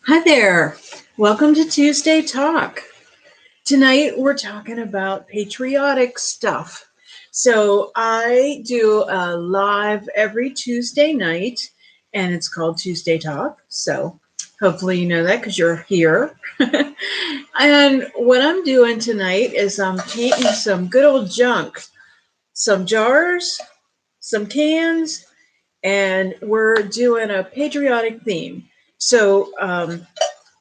Hi there. Welcome to Tuesday Talk. Tonight we're talking about patriotic stuff. So I do a live every Tuesday night, and it's called Tuesday Talk. So hopefully you know that because you're here. And what I'm doing tonight is I'm painting some good old junk, some jars, some cans, and we're doing a patriotic theme. So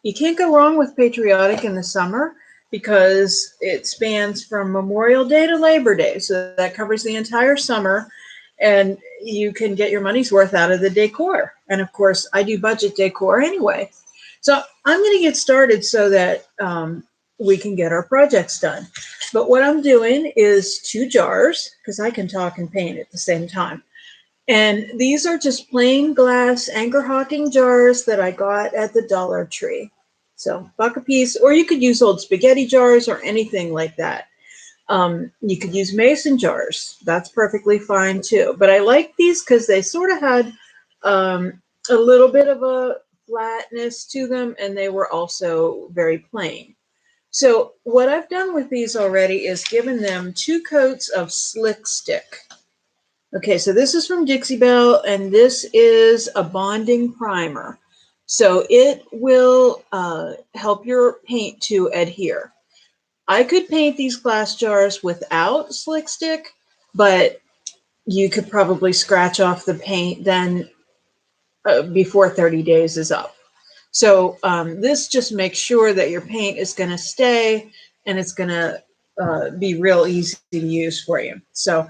you can't go wrong with Patriotic in the summer because it spans from Memorial Day to Labor Day. So that covers the entire summer, and you can get your money's worth out of the decor. And of course, I do budget decor anyway. So I'm going to get started so that we can get our projects done. But what I'm doing is 2 jars because I can talk and paint at the same time. And these are just plain glass anchor hocking jars that I got at the Dollar Tree. So $1 a piece, or you could use old spaghetti jars or anything like that. You could use mason jars. That's perfectly fine too. But I like these because they sort of had a little bit of a flatness to them, and they were also very plain. So what I've done with these already is given them 2 coats of slick stick. Okay, so this is from Dixie Belle, and this is a bonding primer. So it will help your paint to adhere. I could paint these glass jars without slick stick, but you could probably scratch off the paint then before 30 days is up. So this just makes sure that your paint is going to stay and it's going to be real easy to use for you. So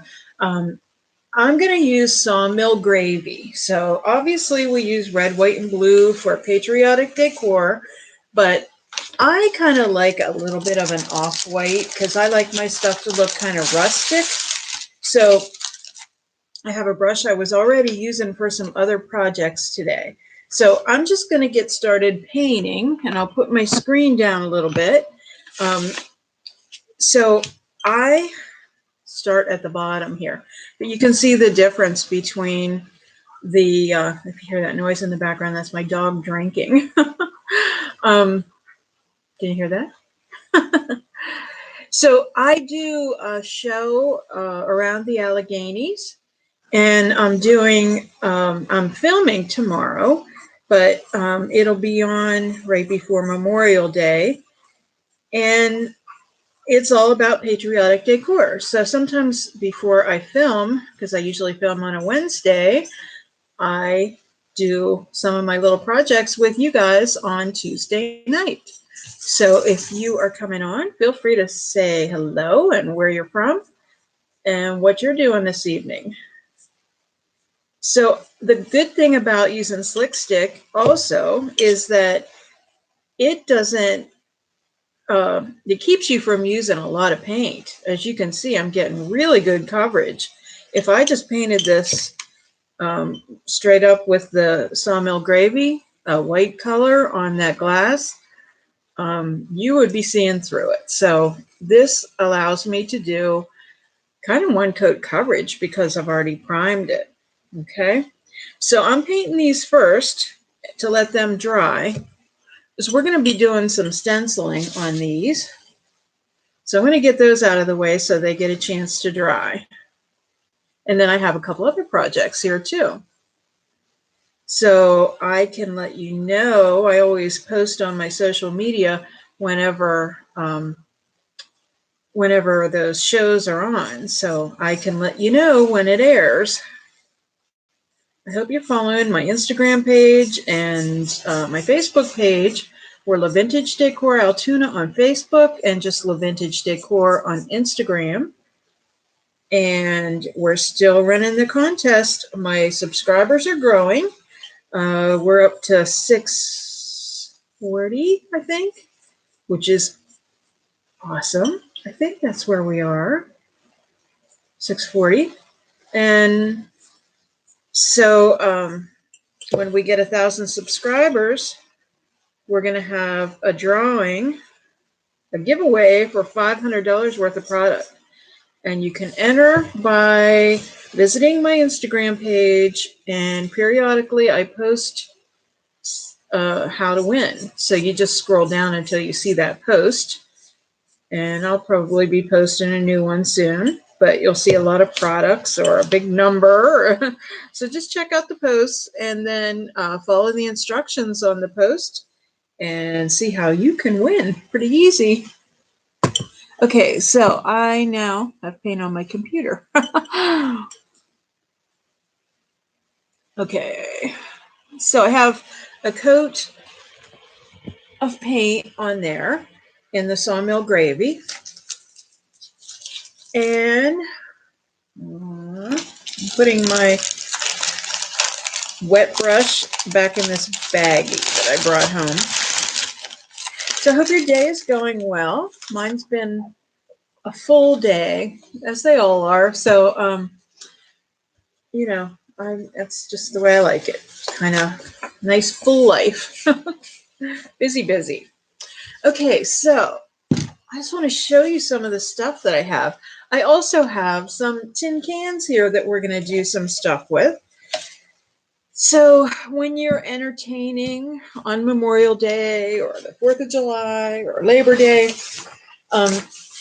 I'm going to use sawmill gravy. So obviously we use red, white, and blue for patriotic decor, but I kind of like a little bit of an off-white because I like my stuff to look kind of rustic. So I have a brush I was already using for some other projects today. So I'm just going to get started painting, and I'll put my screen down a little bit. So I start at the bottom here, but you can see the difference between the if you hear that noise in the background, that's my dog drinking. Can you hear that? So I do a show around the Alleghenies, and I'm filming tomorrow, but it'll be on right before Memorial Day, and it's all about patriotic decor. So sometimes before I film, because I usually film on a Wednesday, I do some of my little projects with you guys on Tuesday night. So if you are coming on, feel free to say hello and where you're from and what you're doing this evening. So the good thing about using slick stick also is that it doesn't it keeps you from using a lot of paint. As you can see, I'm getting really good coverage. If I just painted this straight up with the sawmill gravy, a white color on that glass, you would be seeing through it. So this allows me to do kind of 1-coat coverage because I've already primed it. Okay, so I'm painting these first to let them dry, because we're going to be doing some stenciling on these. So I'm going to get those out of the way so they get a chance to dry. And then I have a couple other projects here too. So I can let you know, I always post on my social media whenever those shows are on. So I can let you know when it airs. I hope you're following my Instagram page and my Facebook page. We're La Vintage Decor Altoona on Facebook and just La Vintage Decor on Instagram. And we're still running the contest. My subscribers are growing. We're up to 640, I think, which is awesome. I think that's where we are, 640. And so when we get 1,000 subscribers, we're going to have a drawing, a giveaway for $500 worth of product. And you can enter by visiting my Instagram page, and periodically I post how to win. So you just scroll down until you see that post. And I'll probably be posting a new one soon, but you'll see a lot of products or a big number. So just check out the posts and then follow the instructions on the post and see how you can win. Pretty easy. Okay, so I now have paint on my computer. Okay, so I have a coat of paint on there in the sawmill gravy. And I'm putting my wet brush back in this baggie that I brought home. So I hope your day is going well. Mine's been a full day, as they all are. So, you know, that's just the way I like it. Kind of nice, full life. Busy. Okay, so I just want to show you some of the stuff that I have. I also have some tin cans here that we're going to do some stuff with. So when you're entertaining on Memorial Day or the 4th of July or Labor Day,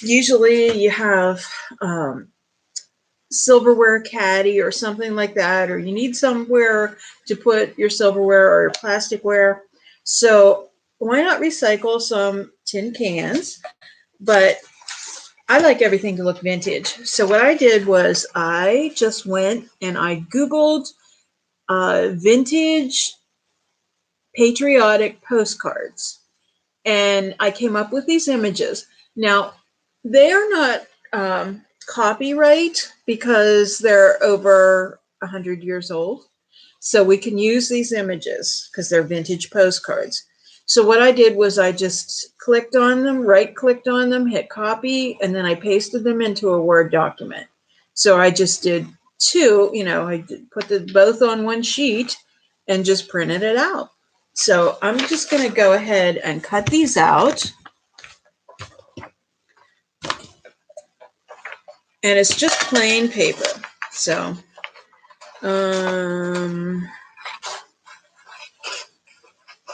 usually you have silverware caddy or something like that, or you need somewhere to put your silverware or your plasticware. So why not recycle some tin cans? But I like everything to look vintage. So what I did was I just went and I Googled vintage patriotic postcards, and I came up with these images. Now, they are not copyright because they're over 100 years old. So we can use these images because they're vintage postcards. So what I did was I just clicked on them, right-clicked on them, hit copy, and then I pasted them into a Word document. So I just did two, I put both on one sheet and just printed it out. So I'm just going to go ahead and cut these out. And it's just plain paper. So,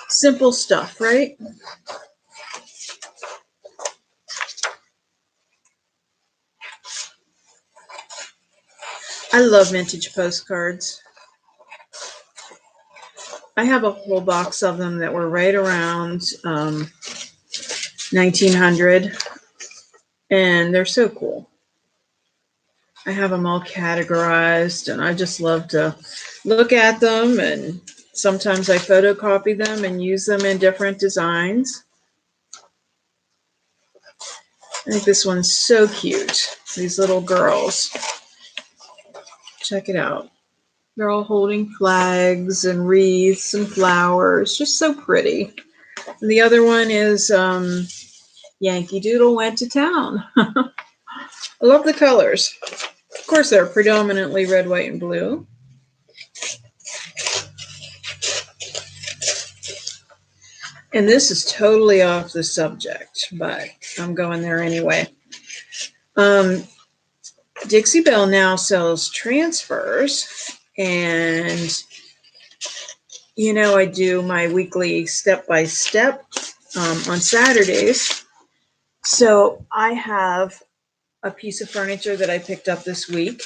simple stuff, right? I love vintage postcards. I have a whole box of them that were right around 1900, and they're so cool. I have them all categorized, and I just love to look at them, and sometimes I photocopy them and use them in different designs. I think this one's so cute. These little girls. Check it out. They're all holding flags and wreaths and flowers. Just so pretty. And the other one is Yankee Doodle went to town. I love the colors. Of course, they're predominantly red, white, and blue. And this is totally off the subject, but I'm going there anyway. Dixie Belle now sells transfers, and I do my weekly step-by-step on Saturdays. So I have a piece of furniture that I picked up this week,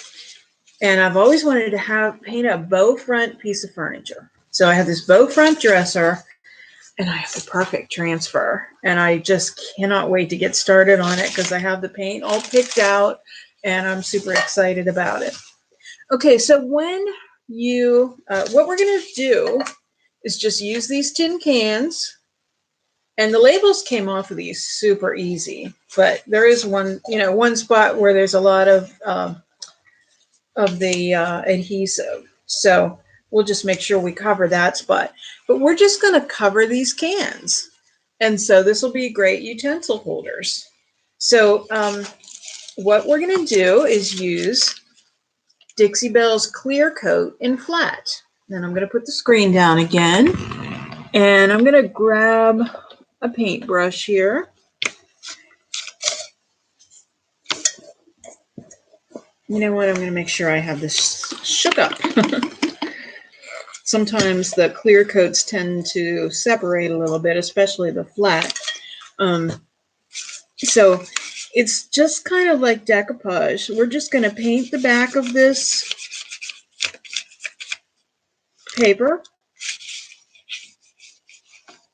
and I've always wanted to paint a bow front piece of furniture. So I have this bow front dresser, and I have the perfect transfer, and I just cannot wait to get started on it because I have the paint all picked out, and I'm super excited about it. Okay, so when what we're going to do is just use these tin cans. And the labels came off of these super easy, but there is one spot where there's a lot of the adhesive. So we'll just make sure we cover that spot. But we're just going to cover these cans. And so this will be great utensil holders. So what we're going to do is use Dixie Belle's Clear Coat in Flat. Then I'm going to put the screen down again. And I'm going to grab a paintbrush here. You know what? I'm going to make sure I have this shook up. sometimes the clear coats tend to separate a little bit, especially the flat. So it's just kind of like decoupage. We're just going to paint the back of this paper,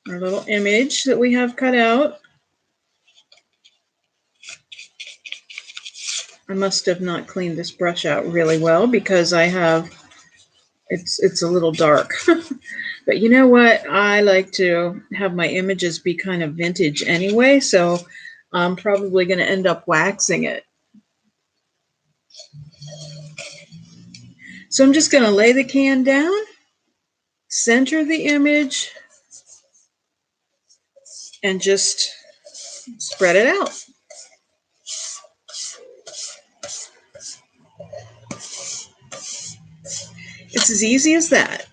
our little image that we have cut out. I must have not cleaned this brush out really well because I have, it's a little dark. But you know what? I like to have my images be kind of vintage anyway, so I'm probably going to end up waxing it. So I'm just going to lay the can down, center the image, and just spread it out. It's as easy as that.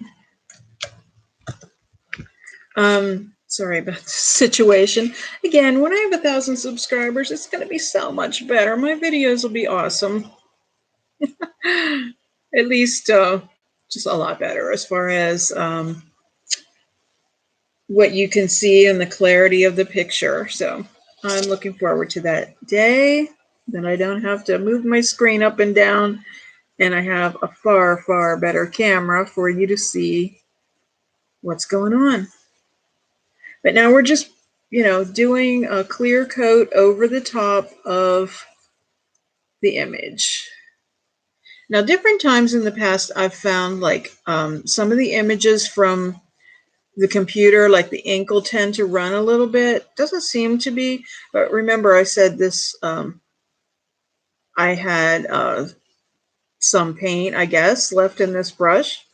Sorry about the situation. Again, when I have 1,000 subscribers, it's going to be so much better. My videos will be awesome. At least just a lot better as far as what you can see and the clarity of the picture. So I'm looking forward to that day. Then I don't have to move my screen up and down, and I have a far, far better camera for you to see what's going on. But now we're just, doing a clear coat over the top of the image. Now, different times in the past, I've found like some of the images from the computer, like the ink will tend to run a little bit. Doesn't seem to be, but remember I said this, I had some paint, I guess, left in this brush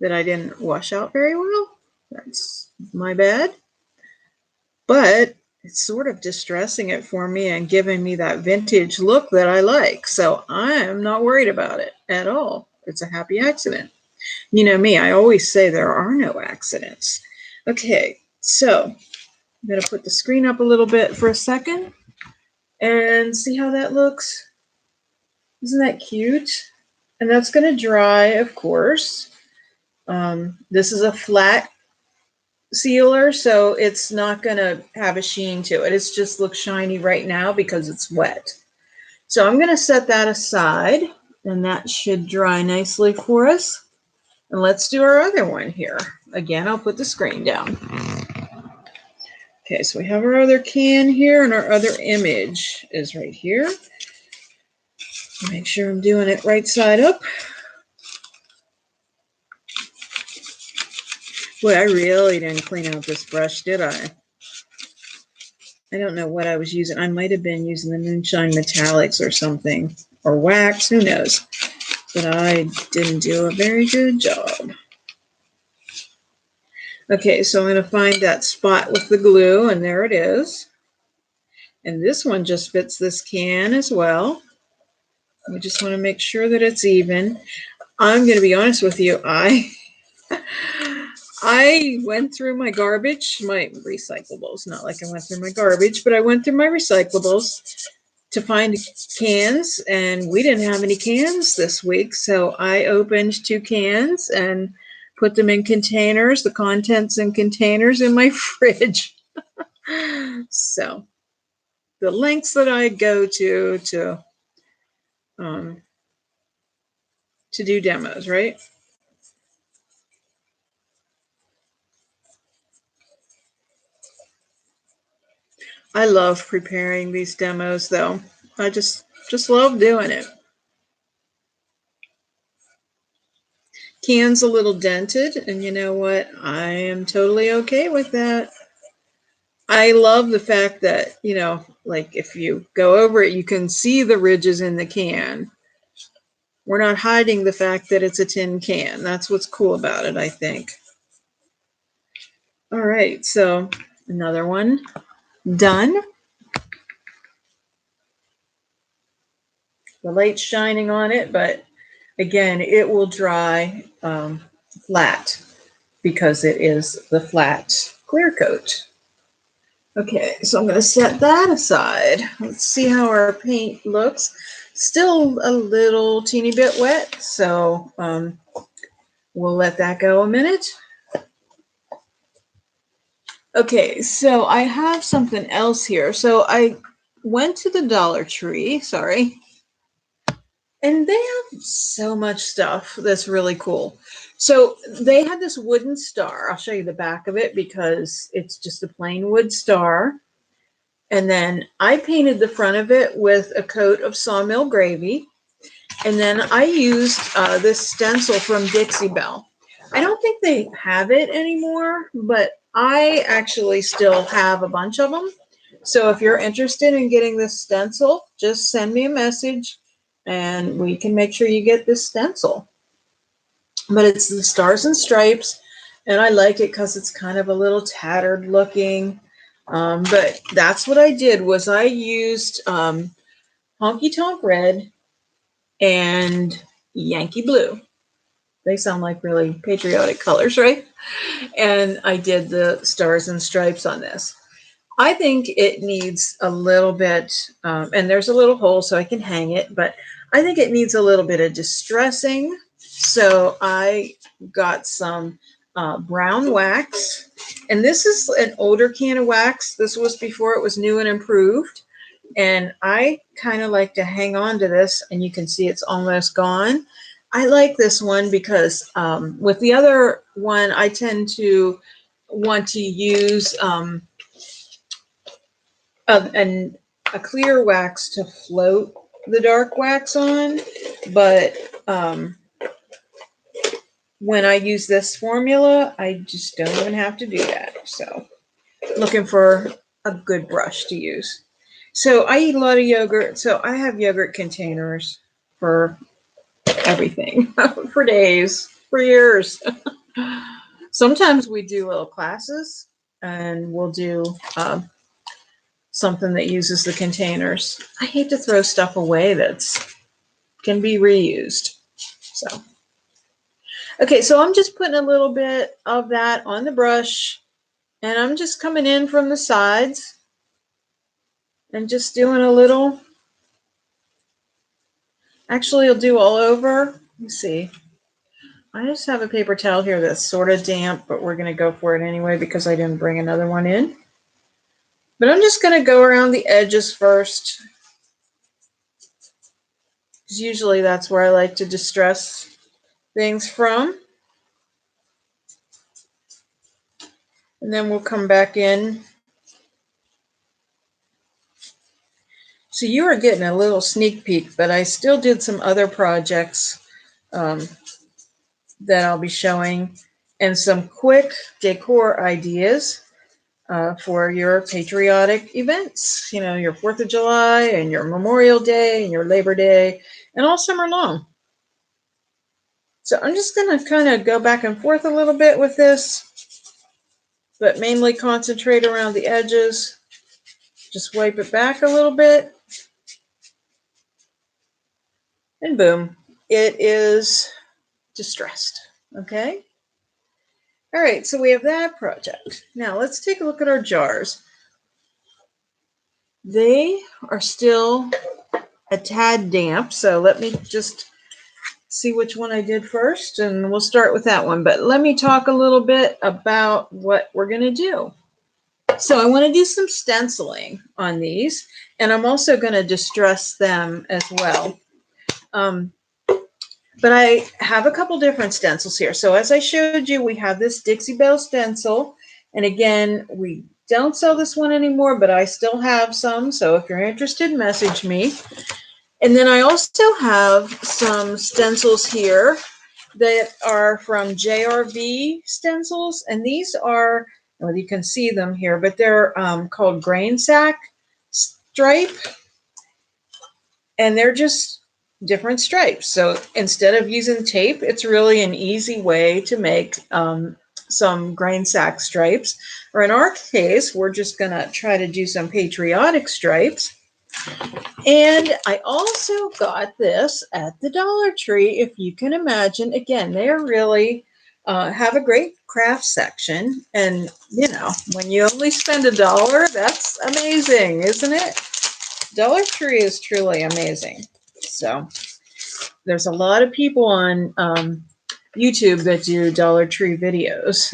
that I didn't wash out very well. That's my bad. But it's sort of distressing it for me and giving me that vintage look that I like. So I'm not worried about it at all. It's a happy accident. You know me, I always say there are no accidents. Okay, so I'm going to put the screen up a little bit for a second and see how that looks. Isn't that cute? And that's going to dry, of course. This is a flat sealer, so it's not going to have a sheen to it. It's just looks shiny right now because it's wet. So I'm going to set that aside, and that should dry nicely for us. And let's do our other one here. Again, I'll put the screen down. Okay, so we have our other can here, and our other image is right here. Make sure I'm doing it right side up. Boy, I really didn't clean out this brush, did I? I don't know what I was using. I might have been using the Moonshine Metallics or something, or wax, who knows. But I didn't do a very good job. Okay, so I'm going to find that spot with the glue, and there it is. And this one just fits this can as well. We just want to make sure that it's even. I'm going to be honest with you. I went through my garbage, my recyclables, not like I went through my garbage, but I went through my recyclables to find cans, and we didn't have any cans this week. So I opened 2 cans and put them in containers, the contents in containers in my fridge. So the lengths that I go to do demos, right? I love preparing these demos, though. I just love doing it. Can's a little dented, and you know what? I am totally okay with that. I love the fact that, like if you go over it, you can see the ridges in the can. We're not hiding the fact that it's a tin can. That's what's cool about it, I think. All right, so another one done. The light's shining on it, but again, it will dry flat because it is the flat clear coat. Okay, so I'm going to set that aside. Let's see how our paint looks. Still a little teeny bit wet, so We'll let that go a minute. Okay, so I have something else here. So I went to the Dollar Tree, sorry, and they have so much stuff that's really cool. So they had this wooden star. I'll show you the back of it because it's just a plain wood star. And then I painted the front of it with a coat of sawmill gravy. And then I used this stencil from Dixie Belle. I don't think they have it anymore, but I actually still have a bunch of them. So if you're interested in getting this stencil, just send me a message and we can make sure you get this stencil. But it's the Stars and Stripes, and I like it because it's kind of a little tattered looking. But that's what I did was I used Honky Tonk Red and Yankee Blue. They sound like really patriotic colors, right? And I did the Stars and Stripes on this. I think it needs a little bit, and there's a little hole so I can hang it, but I think it needs a little bit of distressing. So I got some brown wax, and this is an older can of wax. This was before it was new and improved. And I kind of like to hang on to this, and you can see it's almost gone. I like this one because with the other one, I tend to want to use a clear wax to float the dark wax on, but when I use this formula, I just don't even have to do that. So looking for a good brush to use. So I eat a lot of yogurt, so I have yogurt containers for everything, for days, for years. Sometimes we do little classes, and we'll do something that uses the containers. I hate to throw stuff away that's can be reused. So, okay, so I'm just putting a little bit of that on the brush, and I'm just coming in from the sides and just doing a little. Actually, I'll do all over. Let me see. I just have a paper towel here that's sort of damp, but we're going to go for it anyway because I didn't bring another one in. But I'm just going to go around the edges first, because usually that's where I like to distress things from. And then we'll come back in. So you are getting a little sneak peek, but I still did some other projects that I'll be showing, and some quick decor ideas for your patriotic events. You know, your 4th of July and your Memorial Day and your Labor Day and all summer long. So I'm just going to kind of go back and forth a little bit with this, but mainly concentrate around the edges. Just wipe it back a little bit. And boom, it is distressed. Okay. All right, so we have that project. Now let's take a look at our jars. They are still a tad damp, so let me just see which one I did first, and we'll start with that one. But let me talk a little bit about what we're going to do. So I want to do some stenciling on these, and I'm also going to distress them as well. But I have a couple different stencils here. So as I showed you, we have this Dixie Belle stencil. And again, we don't sell this one anymore, but I still have some. So if you're interested, message me. And then I also have some stencils here that are from JRV stencils. And these are, well, you can see them here, but they're called grain sack stripe. And they're just different stripes. So instead of using tape, it's really an easy way to make some grain sack stripes. Or in our case, we're just going to try to do some patriotic stripes. And I also got this at the Dollar Tree, if you can imagine. Again, they're really have a great craft section. And, you know, when you only spend $1, that's amazing, isn't it? Dollar Tree is truly amazing. So there's a lot of people on YouTube that do Dollar Tree videos.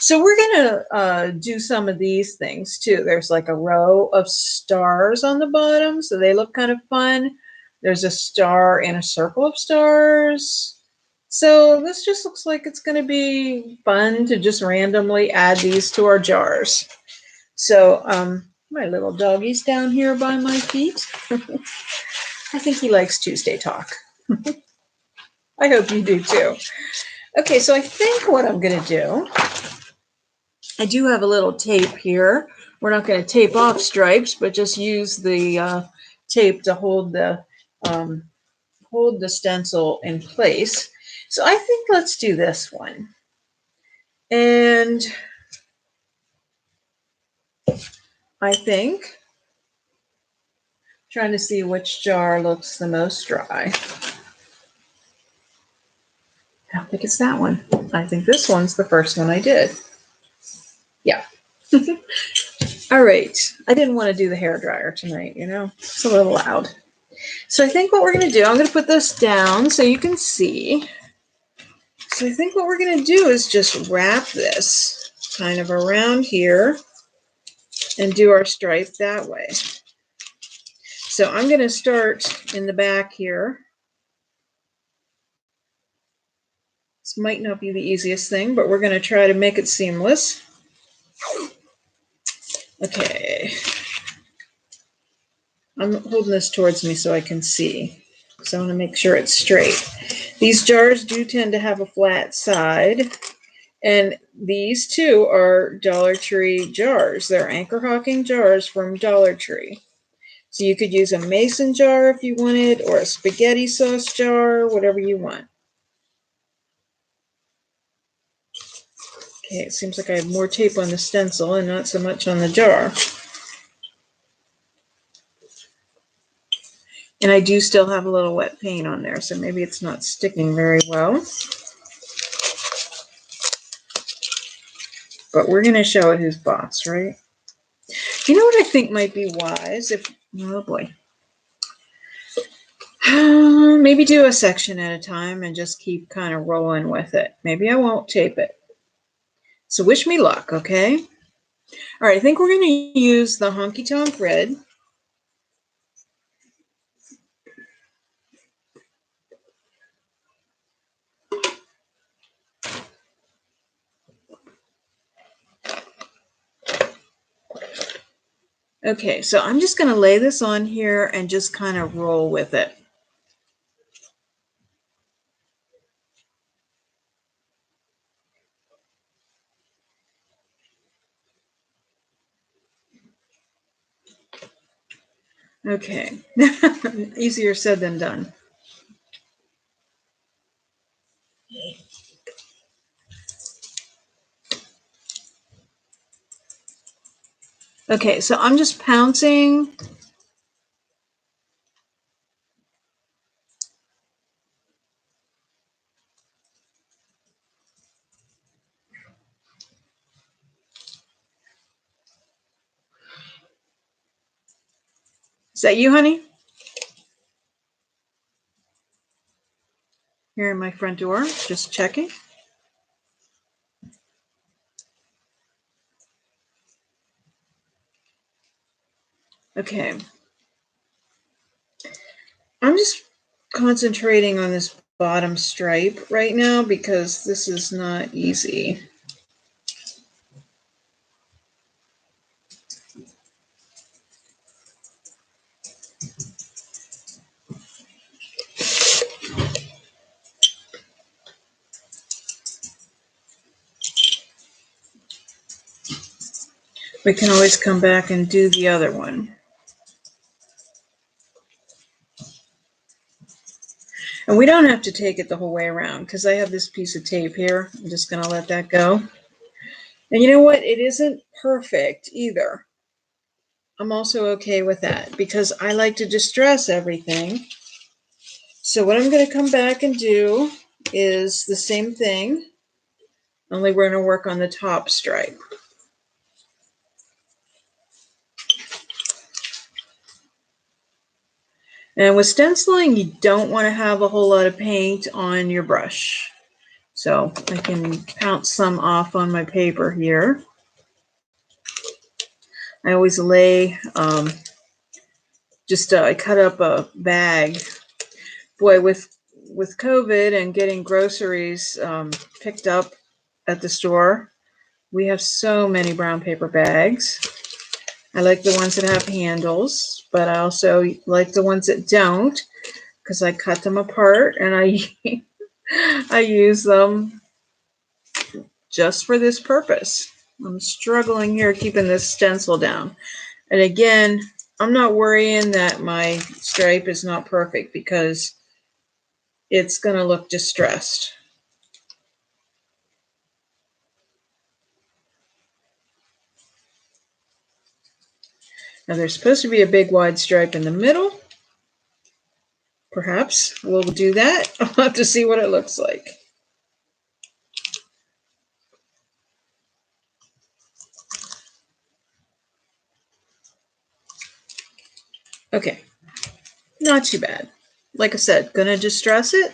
So we're gonna do some of these things too. There's like a row of stars on the bottom, so they look kind of fun. There's a star and a circle of stars. So this just looks like it's gonna be fun to just randomly add these to our jars. So my little doggy's down here by my feet. I think he likes Tuesday Talk. I hope you do too. Okay, so I think what I'm going to do, I do have a little tape here. We're not going to tape off stripes, but just use the tape to hold the stencil in place. So I think let's do this one. And I think, trying to see which jar looks the most dry. I don't think it's that one. I think this one's the first one I did. Yeah. All right. I didn't want to do the hair dryer tonight, you know, it's a little loud. So I think what we're going to do, I'm going to put this down so you can see. So I think what we're going to do is just wrap this kind of around here and do our stripe that way. So I'm going to start in the back here. This might not be the easiest thing, but we're going to try to make it seamless. Okay. I'm holding this towards me so I can see. So I want to make sure it's straight. These jars do tend to have a flat side. And these two are Dollar Tree jars. They're Anchor Hawking jars from Dollar Tree. So you could use a mason jar if you wanted, or a spaghetti sauce jar, whatever you want. Okay, it seems like I have more tape on the stencil and not so much on the jar. And I do still have a little wet paint on there, so maybe it's not sticking very well. But we're going to show it who's boss, right? You know what I think might be wise? Oh boy. Maybe do a section at a time and just keep kind of rolling with it. Maybe I won't tape it. So wish me luck, okay? All right, I think we're going to use the Honky Tonk Red. Okay, so I'm just going to lay this on here and just kind of roll with it. Okay, easier said than done. Okay, so I'm just pouncing. Is that you, honey? Here in my front door, just checking. Okay. I'm just concentrating on this bottom stripe right now because this is not easy. We can always come back and do the other one. And we don't have to take it the whole way around because I have this piece of tape here. I'm just going to let that go. And you know what? It isn't perfect either. I'm also okay with that because I like to distress everything. So what I'm going to come back and do is the same thing, only we're going to work on the top stripe. And with stenciling, you don't want to have a whole lot of paint on your brush So I can pounce some off on my paper here. I always lay, I cut up a bag. Boy, with COVID and getting groceries picked up at the store, we have so many brown paper bags. I like the ones that have handles, but I also like the ones that don't, because I cut them apart and I use them just for this purpose. I'm struggling here keeping this stencil down. And again, I'm not worrying that my stripe is not perfect because it's going to look distressed. Now there's supposed to be a big wide stripe in the middle. Perhaps we'll do that. I'll have to see what it looks like. Okay, not too bad. Like I said, gonna distress it.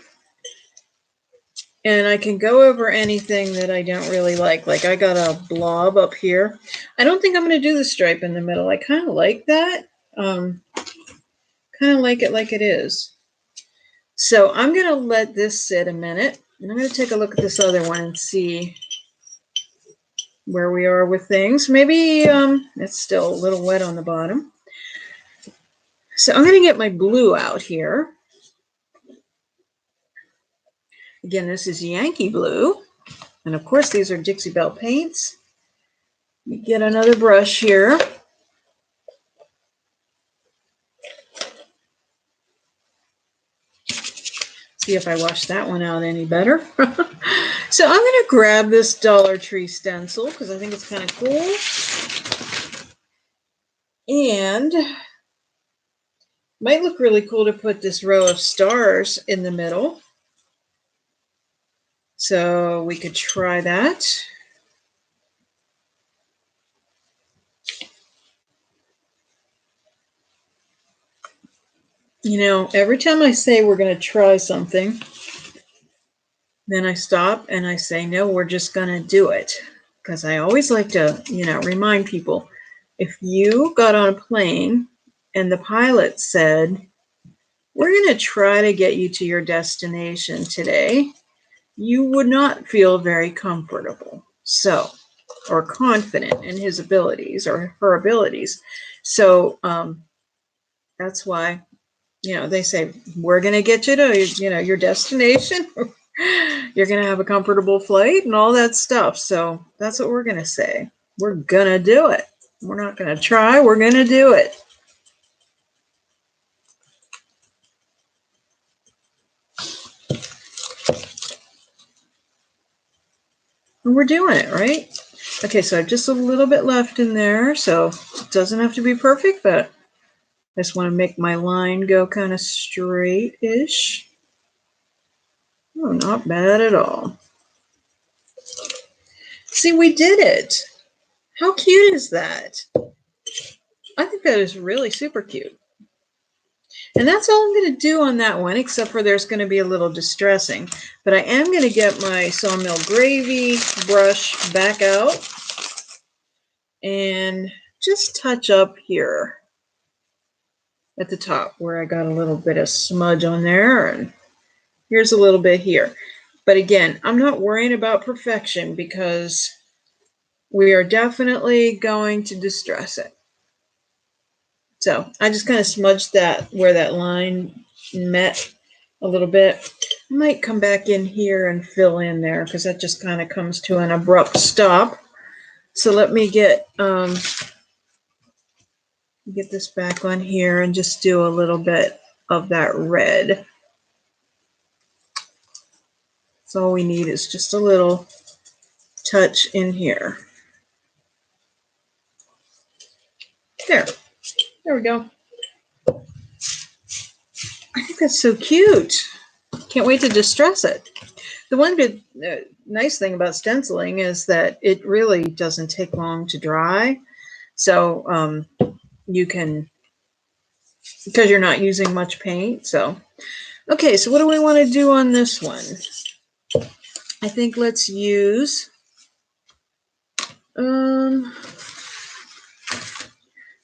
And I can go over anything that I don't really like. Like I got a blob up here. I don't think I'm going to do the stripe in the middle. I kind of like that. Kind of like it like it is. So I'm going to let this sit a minute. And I'm going to take a look at this other one and see where we are with things. Maybe it's still a little wet on the bottom. So I'm going to get my blue out here. Again, this is Yankee blue. And of course, these are Dixie Belle paints. You get another brush here. See if I wash that one out any better. So I'm going to grab this Dollar Tree stencil because I think it's kind of cool. And it might look really cool to put this row of stars in the middle. So we could try that. You know, every time I say we're going to try something, then I stop and I say, no, we're just going to do it. Because I always like to, remind people, if you got on a plane and the pilot said, we're going to try to get you to your destination today, you would not feel very comfortable. So, or confident in his abilities or her abilities. So that's why, they say, we're going to get you to, your destination. You're going to have a comfortable flight and all that stuff. So that's what we're going to say. We're going to do it. We're not going to try. We're going to do it. And we're doing it, right? Okay, so I have just a little bit left in there. So it doesn't have to be perfect, but I just want to make my line go kind of straight-ish. Oh, not bad at all. See, we did it. How cute is that? I think that is really super cute. And that's all I'm going to do on that one, except for there's going to be a little distressing. But I am going to get my Sawmill Gravy brush back out and just touch up here at the top where I got a little bit of smudge on there. And here's a little bit here. But again, I'm not worrying about perfection because we are definitely going to distress it. So I just kind of smudged that where that line met a little bit. I might come back in here and fill in there because that just kind of comes to an abrupt stop. So let me get this back on here and just do a little bit of that red. So all we need is just a little touch in here. There we go. I think that's so cute. Can't wait to distress it. The one good nice thing about stenciling is that it really doesn't take long to dry. So you can, because you're not using much paint. So, okay, so what do we want to do on this one? I think let's use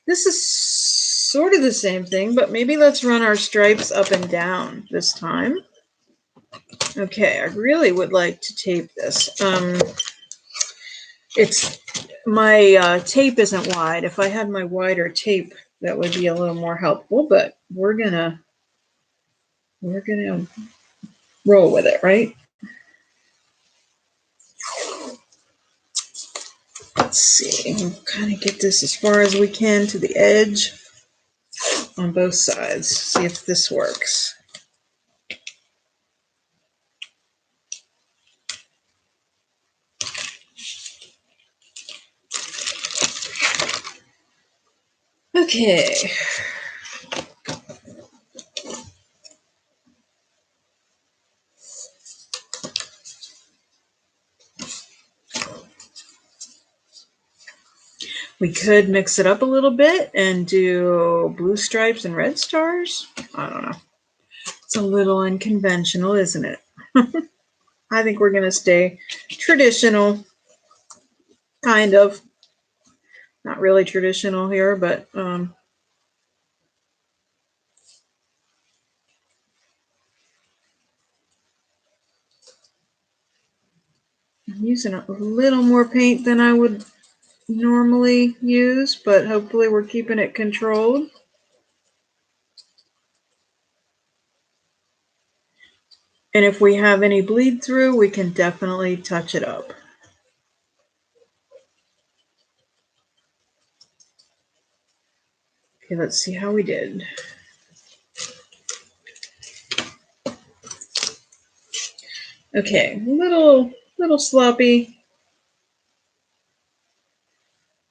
this is sort of the same thing, but maybe let's run our stripes up and down this time. Okay, I really would like to tape this. It's my tape isn't wide. If I had my wider tape, that would be a little more helpful, but we're gonna roll with it, right? Let's see, we'll kind of get this as far as we can to the edge on both sides. See if this works. Okay. We could mix it up a little bit and do blue stripes and red stars. I don't know. It's a little unconventional, isn't it? I think we're going to stay traditional, kind of. Not really traditional here, but I'm using a little more paint than I would normally use, but hopefully we're keeping it controlled. And if we have any bleed through, we can definitely touch it up. Okay, let's see how we did. Okay, little sloppy.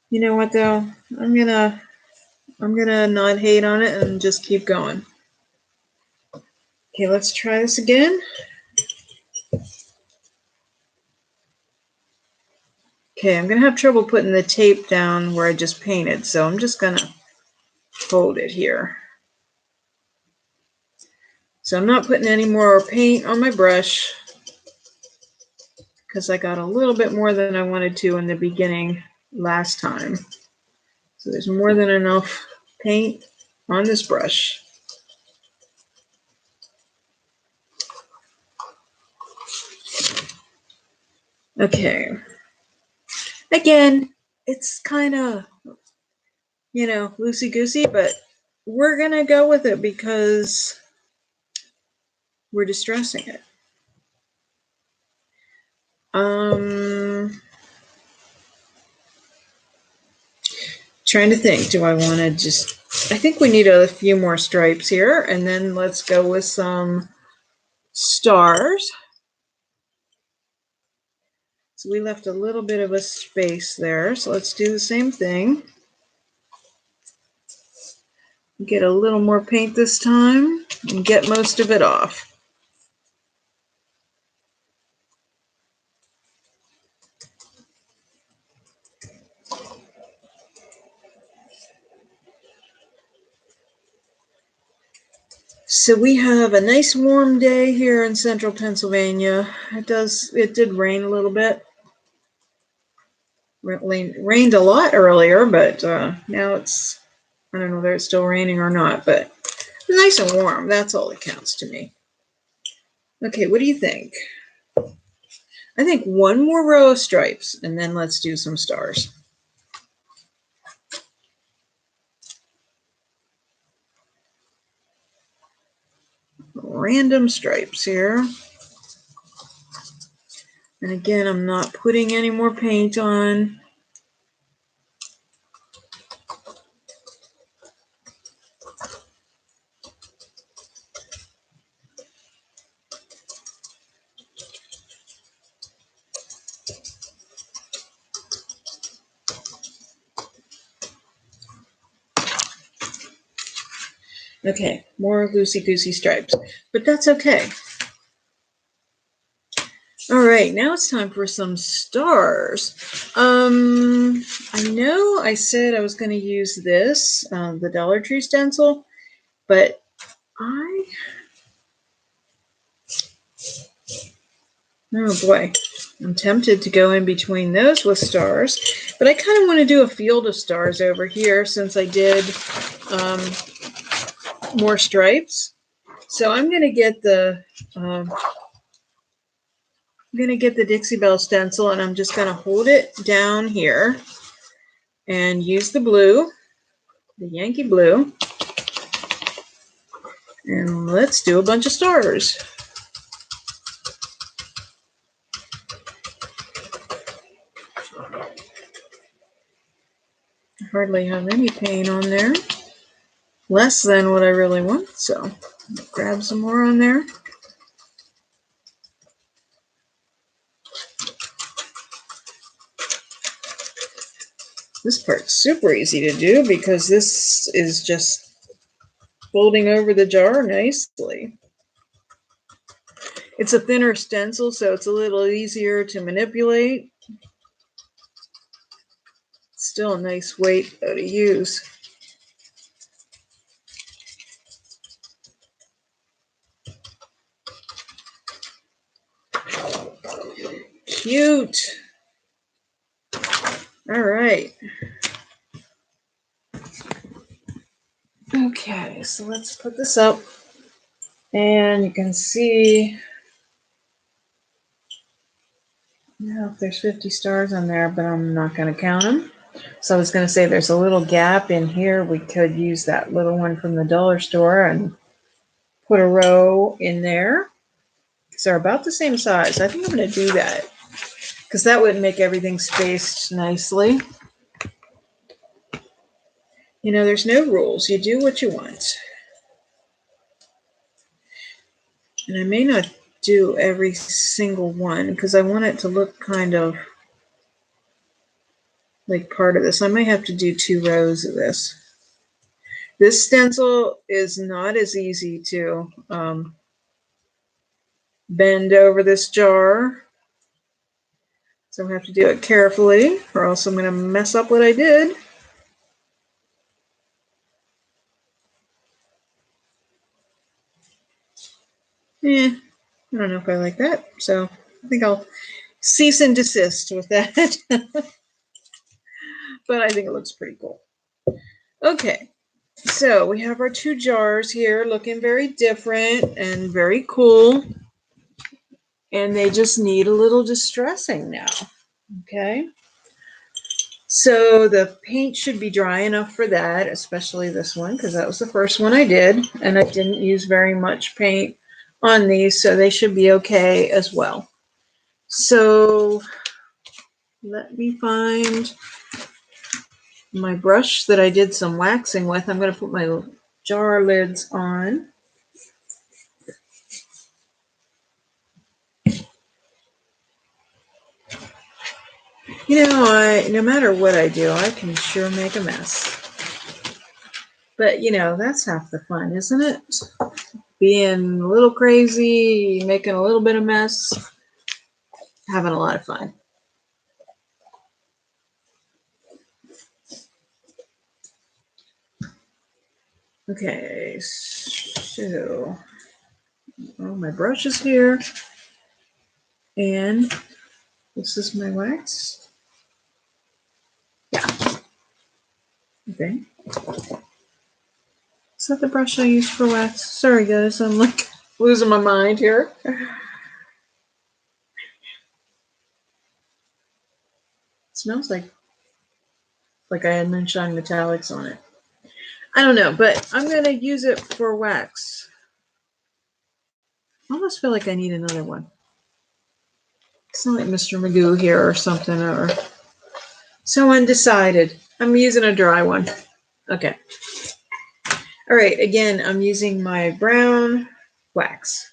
You know what though? I'm gonna not hate on it and just keep going. Okay, let's try this again. Okay, I'm gonna have trouble putting the tape down where I just painted, so I'm just gonna hold it here. So I'm not putting any more paint on my brush because I got a little bit more than I wanted to in the beginning last time. So there's more than enough paint on this brush. Okay. Again, it's kind of, loosey-goosey, but we're going to go with it because we're distressing it. Trying to think, do I want to I think we need a few more stripes here, and then let's go with some stars. So we left a little bit of a space there, so let's do the same thing. Get a little more paint this time and get most of it off. So we have a nice warm day here in central Pennsylvania. It did rain a little bit. Rained a lot earlier, but now it's, I don't know whether it's still raining or not, but it's nice and warm. That's all that counts to me. Okay, what do you think? I think one more row of stripes, and then let's do some stars. Random stripes here. And again, I'm not putting any more paint on. Okay, more loosey-goosey stripes, but that's okay. All right, now it's time for some stars. I know I said I was going to use this, the Dollar Tree stencil, but Oh boy, I'm tempted to go in between those with stars, but I kind of want to do a field of stars over here since I did more stripes. So I'm going to get the Dixie Belle stencil, and I'm just going to hold it down here and use the blue, the Yankee blue, and let's do a bunch of stars. I hardly have any paint on there, less than what I really want, so grab some more on there. This part's super easy to do because this is just folding over the jar nicely. It's a thinner stencil, so it's a little easier to manipulate. Still a nice weight though to use. Cute. All right. Okay, so let's put this up. And you can see, I don't know if there's 50 stars on there, but I'm not going to count them. So I was going to say there's a little gap in here. We could use that little one from the dollar store and put a row in there. Because they're about the same size. I think I'm going to do that because that would make everything spaced nicely. You know, there's no rules. You do what you want. And I may not do every single one because I want it to look kind of like part of this. I might have to do 2 rows of this. This stencil is not as easy to bend over this jar. So I have to do it carefully or else I'm going to mess up what I did. I don't know if I like that. So I think I'll cease and desist with that. But I think it looks pretty cool. Okay, so we have our 2 jars here looking very different and very cool. And they just need a little distressing now. Okay. So the paint should be dry enough for that, especially this one, because that was the first one I did. And I didn't use very much paint on these, so they should be okay as well. So let me find my brush that I did some waxing with. I'm going to put my jar lids on. You know, no matter what I do, I can sure make a mess. But, you know, that's half the fun, isn't it? Being a little crazy, making a little bit of mess, having a lot of fun. Okay, so my brush is here, and this is my wax. Yeah. Okay. Is that the brush I use for wax? Sorry, guys, I'm like losing my mind here. It smells like I had moonshine metallics on it. I don't know, but I'm going to use it for wax. I almost feel like I need another one. It's not like Mr. Magoo here or something, or so undecided. I'm using a dry one. Okay. All right, again, I'm using my brown wax.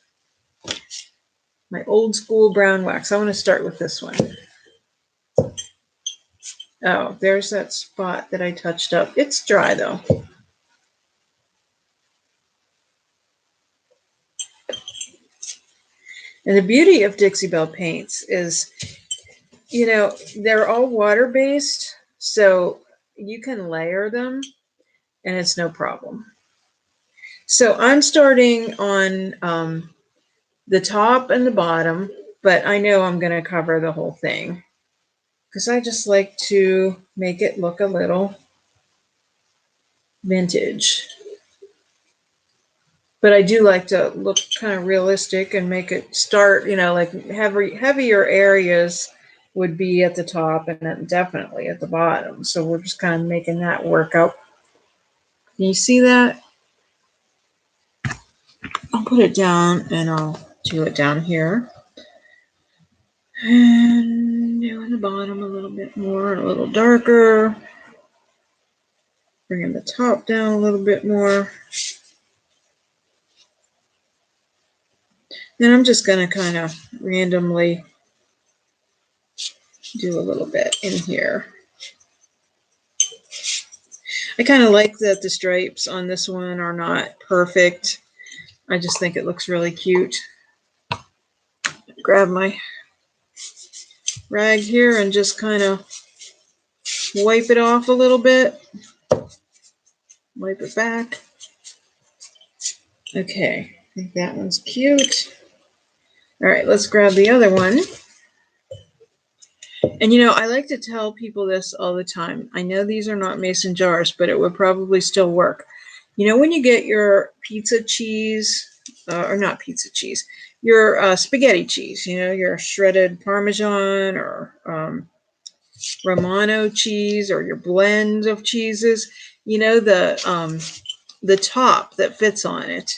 My old school brown wax. I want to start with this one. Oh, there's that spot that I touched up. It's dry though. And the beauty of Dixie Belle paints is, you know, they're all water-based, so you can layer them and it's no problem. So I'm starting on the top and the bottom, but I know I'm going to cover the whole thing because I just like to make it look a little vintage. But I do like to look kind of realistic and make it start, like heavier areas would be at the top and then definitely at the bottom. So we're just kind of making that work out. Can you see that? I'll put it down and I'll do it down here. And doing the bottom a little bit more, a little darker. Bringing the top down a little bit more. Then I'm just going to kind of randomly do a little bit in here. I kind of like that the stripes on this one are not perfect. I just think it looks really cute. Grab my rag here and just kind of wipe it off a little bit. Wipe it back. Okay, I think that one's cute. All right, let's grab the other one. And I like to tell people this all the time. I know these are not mason jars, but it would probably still work. When you get your pizza cheese, or not pizza cheese, your spaghetti cheese, your shredded Parmesan or Romano cheese or your blend of cheeses, the top that fits on it.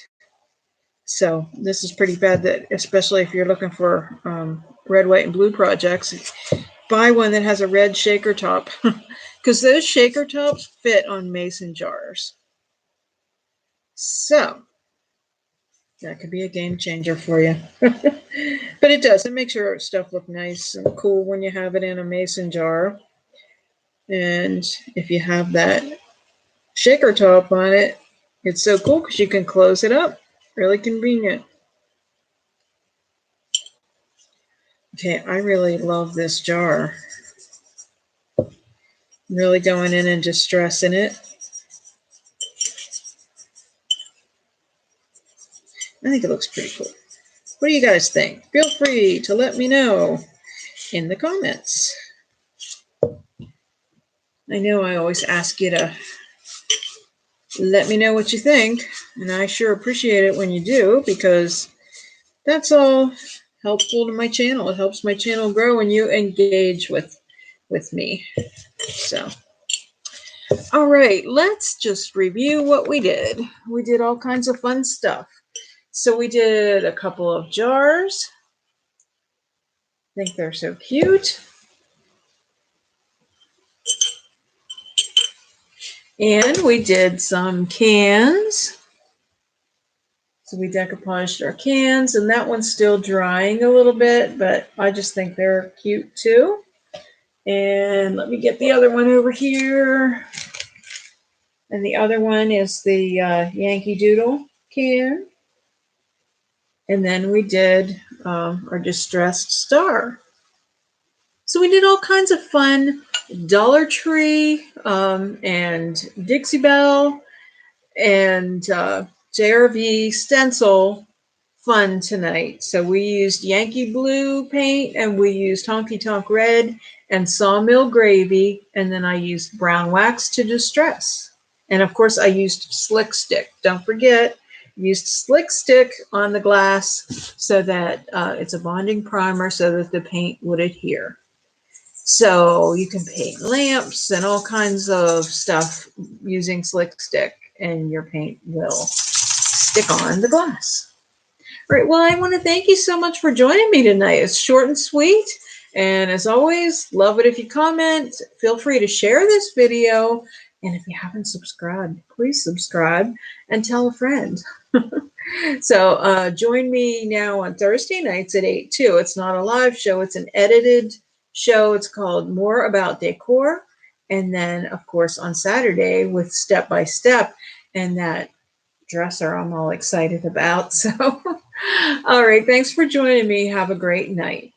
So this is pretty bad, that especially if you're looking for red, white, and blue projects, buy one that has a red shaker top because those shaker tops fit on mason jars. So that could be a game changer for you. But it does. It makes your stuff look nice and cool when you have it in a mason jar. And if you have that shaker top on it, it's so cool because you can close it up. Really convenient. Okay, I really love this jar. I'm really going in and just stressing it. I think it looks pretty cool. What do you guys think? Feel free to let me know in the comments. I know I always ask you to let me know what you think, and I sure appreciate it when you do, because that's all helpful to my channel. It helps my channel grow when you engage with me. So, all right, let's just review what we did. We did all kinds of fun stuff. So we did a couple of jars. I think they're so cute. And we did some cans. So we decoupaged our cans, and that one's still drying a little bit, but I just think they're cute too. And let me get the other one over here. And the other one is the Yankee Doodle can. And then we did our distressed star. So we did all kinds of fun Dollar Tree and Dixie Belle and JRV stencil fun tonight. So we used Yankee Blue paint, and we used Honky Tonk Red and Sawmill Gravy, and then I used brown wax to distress. And of course I used Slick Stick. Don't forget, used Slick Stick on the glass so that it's a bonding primer so that the paint would adhere. So you can paint lamps and all kinds of stuff using Slick Stick, and your paint will stick on the glass. All right, well, I want to thank you so much for joining me tonight. It's short and sweet, and as always, love it if you comment. Feel free to share this video, and if you haven't subscribed, please subscribe and tell a friend. So join me now on Thursday nights at 8 too. It's not a live show, it's an edited show. It's called More About Decor. And then, of course, on Saturday with Step by Step, and that dresser I'm all excited about. So, all right, thanks for joining me. Have a great night.